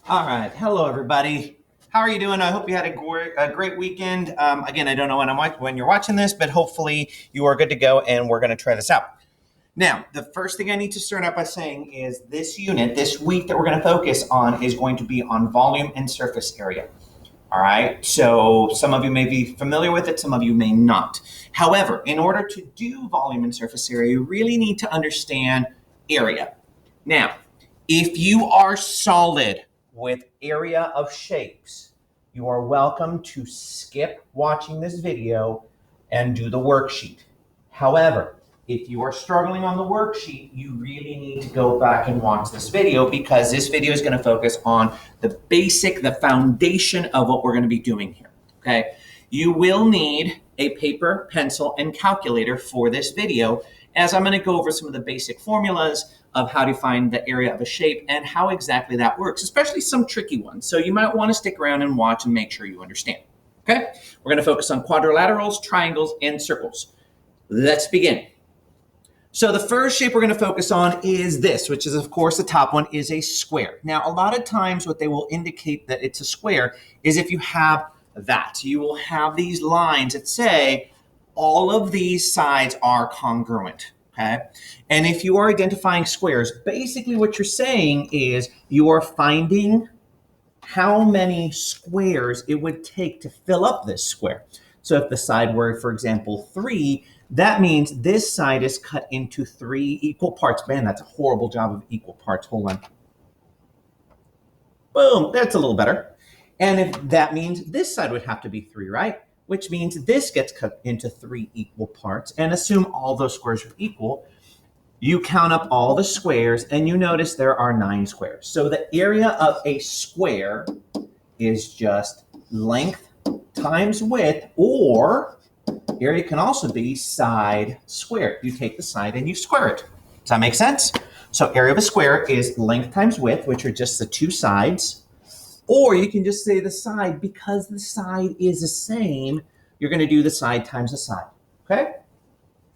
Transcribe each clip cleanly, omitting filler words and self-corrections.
All right. Hello, everybody. How are you doing? I hope you had a great weekend. Again, I don't know when you're watching this, but hopefully you are good to go, and we're going to try this out. Now, the first thing I need to start out by saying is this unit, this week that we're going to focus on is going to be on volume and surface area. All right. So some of you may be familiar with it, some of you may not. However, in order to do volume and surface area, you really need to understand area. Now, if you are solid with area of shapes, you are welcome to skip watching this video and do the worksheet. However, if you are struggling on the worksheet, you really need to go back and watch this video because this video is going to focus on the foundation of what we're going to be doing here. Okay. You will need a paper, pencil, and calculator for this video, as I'm going to go over some of the basic formulas of how to find the area of a shape and how exactly that works, especially some tricky ones. So you might want to stick around and watch and make sure you understand. Okay. We're going to focus on quadrilaterals, triangles, and circles. Let's begin. So the first shape we're going to focus on is this, which is, of course, the top one is a square. Now, a lot of times what they will indicate that it's a square is if you have that. You will have these lines that say all of these sides are congruent, okay? And if you are identifying squares, basically what you're saying is you are finding how many squares it would take to fill up this square. So if the side were, for example, 3, that means this side is cut into 3 equal parts. Man, that's a horrible job of equal parts. Hold on. Boom, that's a little better. And if that means this side would have to be 3, right? Which means this gets cut into 3 equal parts. And assume all those squares are equal. You count up all the squares and you notice there are 9 squares. So the area of a square is just length times width, or area can also be side squared. You take the side and you square it. Does that make sense? So area of a square is length times width, which are just the 2 sides. Or you can just say the side, because the side is the same, you're going to do the side times the side. Okay?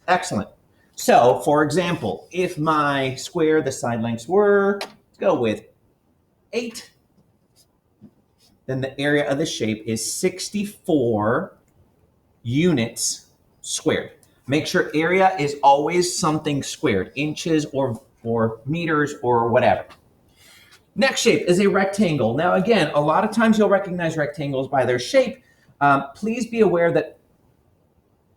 Excellent. So, for example, if my square, the side lengths were, let's go with 8, then the area of the shape is 64 units squared. Make sure area is always something squared, inches or meters or whatever. Next shape is a rectangle. Now, again, a lot of times you'll recognize rectangles by their shape. Please be aware that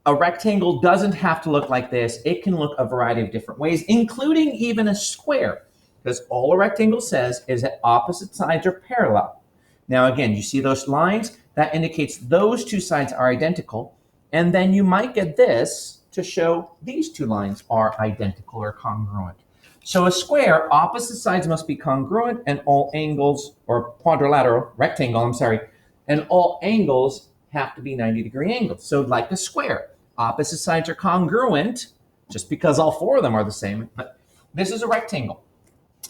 a rectangle doesn't have to look like this. It can look a variety of different ways, including even a square, because all a rectangle says is that opposite sides are parallel. Now, again, you see those lines? That indicates those 2 sides are identical. And then you might get this to show these 2 lines are identical or congruent. So a square, opposite sides must be congruent, and all angles, or quadrilateral, rectangle, I'm sorry, and all angles have to be 90-degree angles. So like a square, opposite sides are congruent, just because all 4 of them are the same, but this is a rectangle.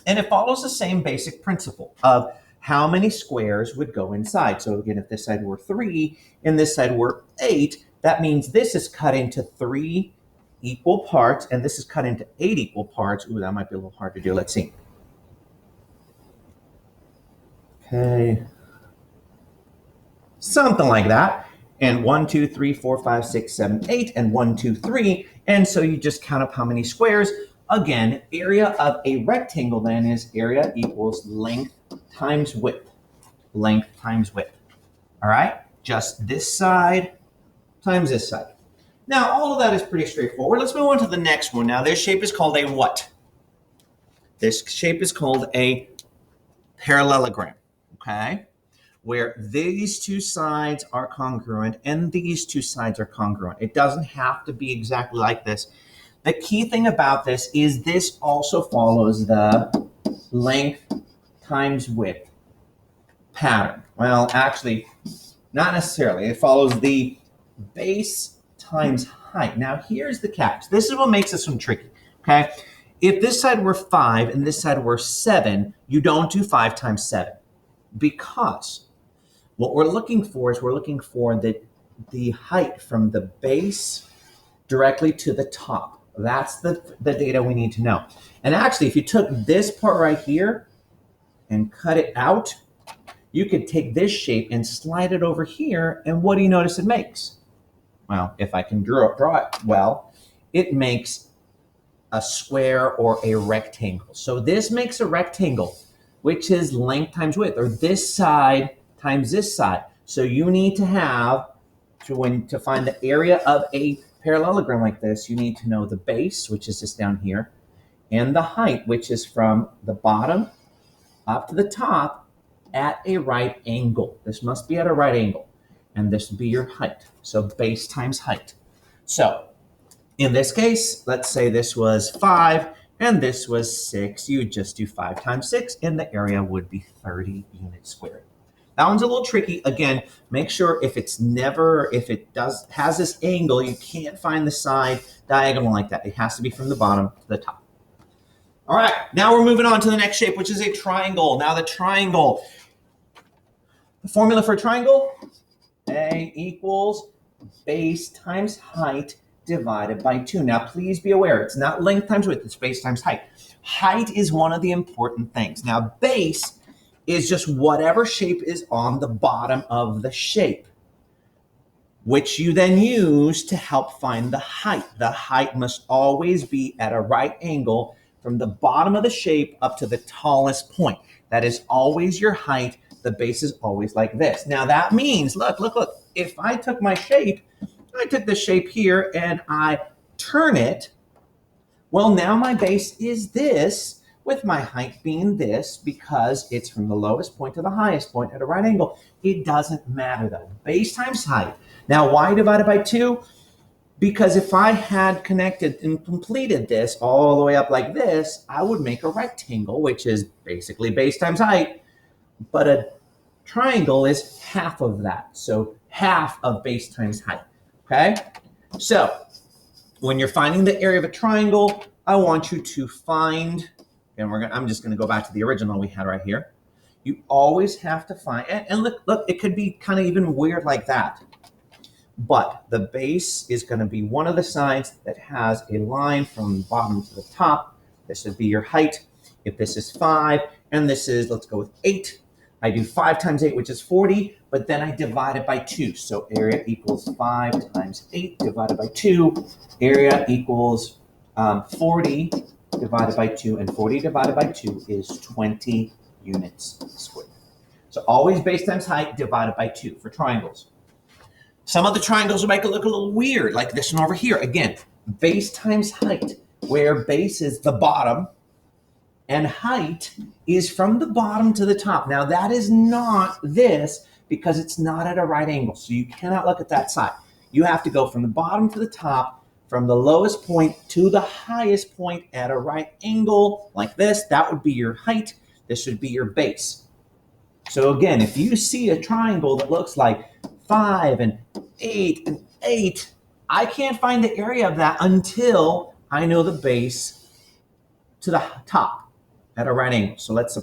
And it follows the same basic principle of how many squares would go inside. So again, if this side were 3 and this side were 8, that means this is cut into 3 equal parts and this is cut into 8 equal parts. Ooh, that might be a little hard to do. Let's see. Okay. Something like that. And 1, 2, 3, 4, 5, 6, 7, 8, and 1, 2, 3. And so you just count up how many squares. Again, area of a rectangle then is area equals length times width. Length times width. All right? Just this side times this side. Now, all of that is pretty straightforward. Let's move on to the next one. Now, this shape is called a what? This shape is called a parallelogram, okay? Where these 2 sides are congruent and these 2 sides are congruent. It doesn't have to be exactly like this. The key thing about this is this also follows the length times width pattern. Well, actually, not necessarily. It follows the base times height. Now, here's the catch. This is what makes this one tricky, okay? If this side were 5 and this side were 7, you don't do 5 times 7, because what we're looking for is the height from the base directly to the top. That's the data we need to know. And actually, if you took this part right here and cut it out, you could take this shape and slide it over here, and what do you notice it makes? Well, if I can draw it well, it makes a square or a rectangle. So this makes a rectangle, which is length times width, or this side times this side. So you need to have, to find the area of a parallelogram like this, you need to know the base, which is just down here, and the height, which is from the bottom up to the top at a right angle. This must be at a right angle, and this would be your height. So base times height. So in this case, let's say this was 5 and this was 6. You would just do 5 times 6, and the area would be 30 units squared. That one's a little tricky. Again, make sure if it has this angle, you can't find the side diagonal like that. It has to be from the bottom to the top. All right, now we're moving on to the next shape, which is a triangle. Now the triangle, the formula for a triangle, A equals base times height divided by 2. Now, please be aware, it's not length times width, it's base times height. Height is one of the important things. Now, base is just whatever shape is on the bottom of the shape, which you then use to help find the height. The height must always be at a right angle from the bottom of the shape up to the tallest point. That is always your height. The base is always like this. Now, that means, look, if I took my shape, I took this shape here and I turn it, well, now my base is this, with my height being this, because it's from the lowest point to the highest point at a right angle. It doesn't matter though. Base times height. Now, why divided by 2? Because if I had connected and completed this all the way up like this, I would make a rectangle, which is basically base times height, but a triangle is half of that. So half of base times height. Okay, so when you're finding the area of a triangle, I want you to find, and I'm just going to go back to the original we had right here. You always have to find, and look, it could be kind of even weird like that. But the base is going to be one of the sides that has a line from the bottom to the top. This would be your height. If this is 5, and this is, let's go with 8. I do 5 times 8, which is 40, but then I divide it by 2. So area equals 5 times 8 divided by 2. Area equals 40 divided by 2, and 40 divided by 2 is 20 units squared. So always base times height divided by 2 for triangles. Some of the triangles will make it look a little weird, like this one over here. Again, base times height, where base is the bottom, and height is from the bottom to the top. Now, that is not this because it's not at a right angle, so you cannot look at that side. You have to go from the bottom to the top, from the lowest point to the highest point at a right angle, like this. That would be your height. This would be your base. So again, if you see a triangle that looks like 5 and 8 and 8, I can't find the area of that until I know the base to the top at a right angle. So let's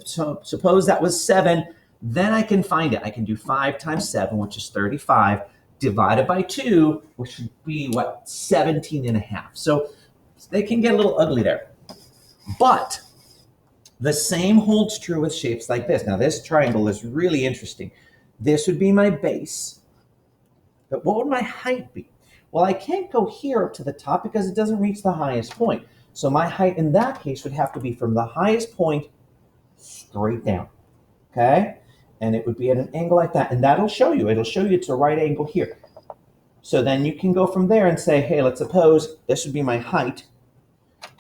suppose that was 7. Then I can find it. I can do 5 times 7, which is 35, divided by 2, which would be, 17 and a half. So they can get a little ugly there. But the same holds true with shapes like this. Now, this triangle is really interesting. This would be my base. But what would my height be? Well, I can't go here up to the top because it doesn't reach the highest point. So my height in that case would have to be from the highest point straight down, okay? And it would be at an angle like that. And that'll show you, it'll show you it's a right angle here. So then you can go from there and say, hey, let's suppose this would be my height.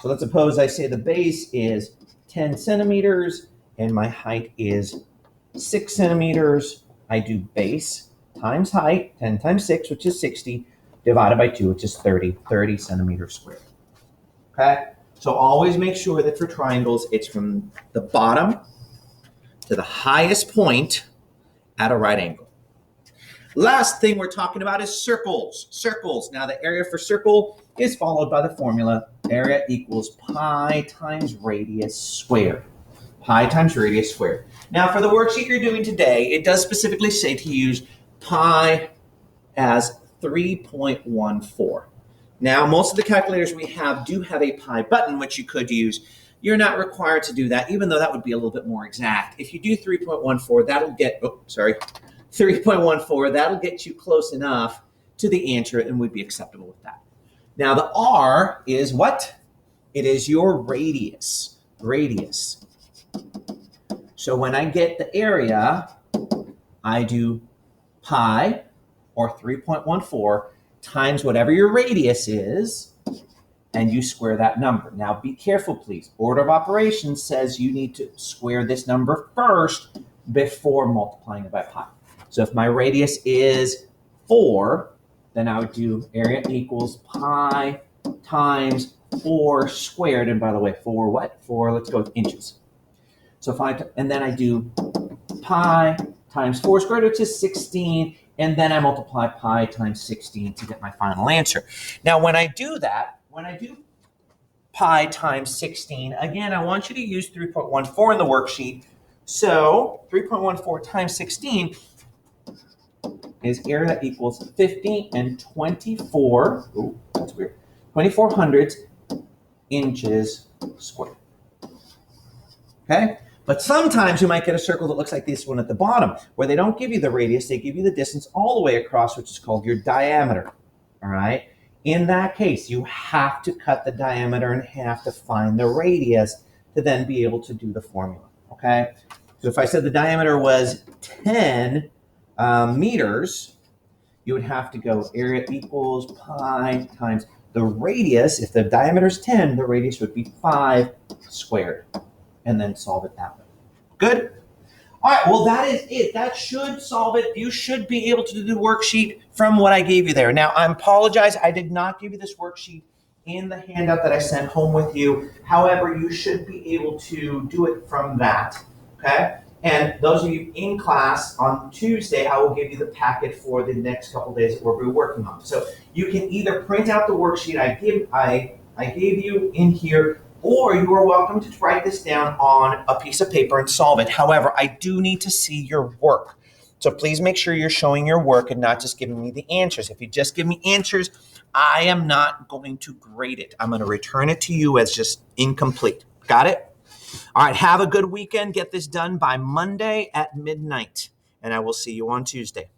So let's suppose I say the base is 10 centimeters and my height is 6 centimeters. I do base times height, 10 times 6, which is 60, divided by 2, which is 30 centimeters squared. Okay, so always make sure that for triangles, it's from the bottom to the highest point at a right angle. Last thing we're talking about is circles. Circles. Now, the area for circle is followed by the formula area equals pi times radius squared. Pi times radius squared. Now, for the worksheet you're doing today, it does specifically say to use pi as 3.14. Now, most of the calculators we have do have a pi button, which you could use. you're not required to do that, even though that would be a little bit more exact. If you do 3.14, that'll get, 3.14, that'll get you close enough to the answer and would be acceptable with that. Now the R is what? It is your radius. Radius. So when I get the area, I do pi, or 3.14, times whatever your radius is, and you square that number. Now be careful, please. Order of operations says you need to square this number first before multiplying it by pi. So if my radius is 4, then I would do area equals pi times 4 squared. And by the way, 4 what? 4, let's go with inches. So and then I do pi times 4 squared, which is 16. And then I multiply pi times 16 to get my final answer. Now, when I do that, when I do pi times 16, again, I want you to use 3.14 in the worksheet. So 3.14 times 16 is area equals 50 and 24, ooh, that's weird, 24 hundredths inches squared. Okay? But sometimes you might get a circle that looks like this one at the bottom, where they don't give you the radius, they give you the distance all the way across, which is called your diameter. All right? In that case, you have to cut the diameter in half to find the radius to then be able to do the formula. Okay? So if I said the diameter was 10 meters, you would have to go area equals pi times the radius. If the diameter is 10, the radius would be 5 squared. And then solve it that way. Good? All right, well, that is it. That should solve it. You should be able to do the worksheet from what I gave you there. Now, I apologize. I did not give you this worksheet in the handout that I sent home with you. However, you should be able to do it from that, okay? And those of you in class on Tuesday, I will give you the packet for the next couple days that we'll be working on. So you can either print out the worksheet I gave you in here, or you are welcome to write this down on a piece of paper and solve it. However, I do need to see your work. So please make sure you're showing your work and not just giving me the answers. If you just give me answers, I am not going to grade it. I'm going to return it to you as just incomplete. Got it? All right, have a good weekend. Get this done by Monday at midnight, and I will see you on Tuesday.